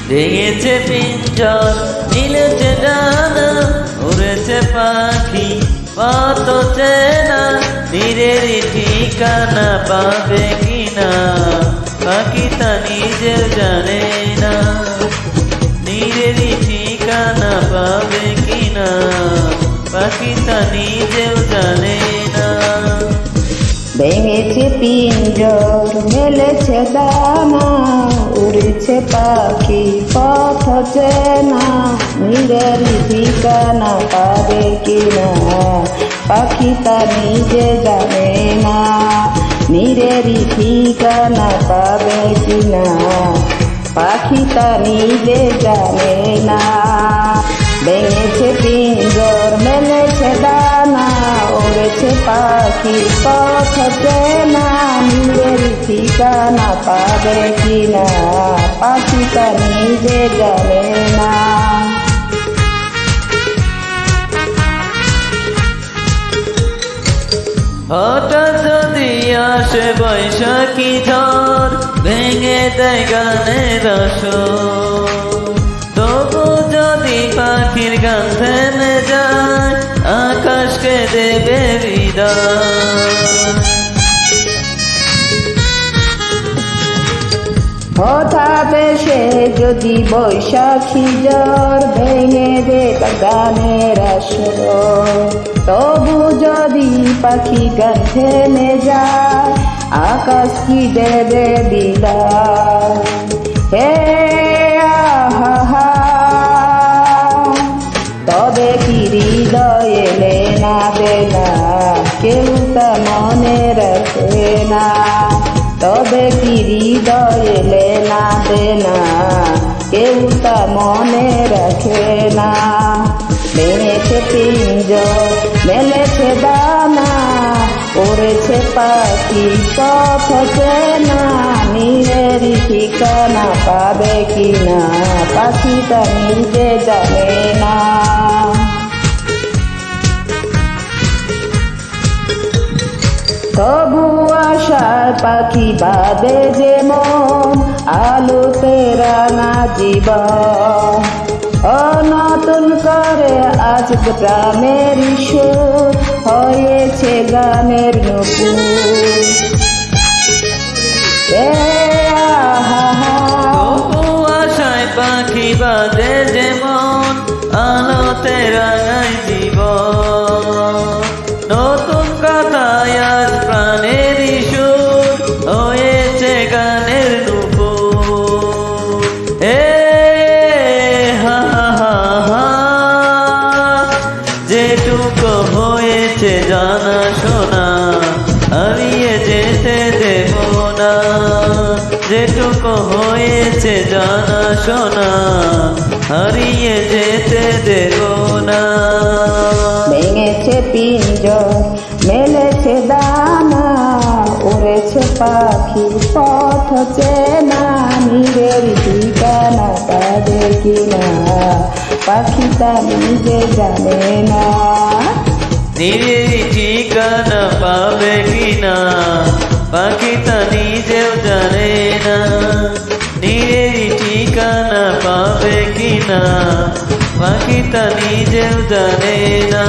ভেঙেছে পিঞ্জর, মিলেছে ডানা, উড়েছে পাখি কত চেনা, নীরেরই ঠিকানা পাবে কিনা পাখি তা নিজের জানে না। নীরেরই ঠিকানা পাবে কিনা পাখি তা নিজেও জানে না। ভেঙেছে পিঞ্জর, মেলেছে দানা, উড়েছে পাখি পথ চেনা, নীরের ঠিকানা পাবে কিনা পাখি তা নিজে জানে না। নীরের ঠিকানা পাবে কিনা পাখি তা নিজে জানে না। ভেঙেছে পিঞ্জর, মেলেছে দানা, উড়েছে পাখি পথ চেনা, নীরের ঠিকানা পাবে কিনা পাখি তা নিজে জানে না। হঠাৎ যদি আসে বৈশাখী ঝড়, ভেঙে দেয় গানের আসর, তবু যদি পাখির গান থেমে যায়, আকাশকে দেবে বিদায়। হঠাৎ এসে যদি বৈশাখী ঝড়, ভেঙে দে গানের আসর, তবু যদি পাখি গান থেমে যায়, আকাশ কি দেবে বিদায়। হে আহা, তবে কি হৃদয়ে লেনা দেনা কেউ তা মনে রাখে না। তবে কি হৃদয়ে লেনা দেনা কেউ তা মনে রাখে না। ভেঙেছে পিঞ্জর, মেলেছে দানা, উড়েছে পাখি পথ চেনা, নীরের ঠিকানা পাবে কিনা পাখি তা নিজে জানে না। তবু আশার পাখি বাদে যে মন, আলোতে রাঙা জীবন, নতুন করে আজ গ্রামের সুর, হয়েছে গানের নূপুর। তবু আশায় পাখি বাদে যেমন, আলোতে রাঙায় জীবন, নতুন কথায় আজ প্রাণের সুর, হয়েছে গানের নূপুর। যেটুকু হয়েছে জানা শোনা, হারিয়ে যেতে দেব না। যেটুকু হয়েছে জানা শোনা, হারিয়ে যেতে দেব না। ভেঙেছে পিঞ্জর, মেলেছে দানা, উড়েছে পাখি পথ চেনা, নীরের ঠিকানা পাবে কিনা পাখি তা নিজে জানে না। নীরের ঠিকানা পাবে কিনা পাখি তা নিজেও জানে না। নীরের ঠিকানা পাবে কিনা পাখি তা নিজেও জানে না।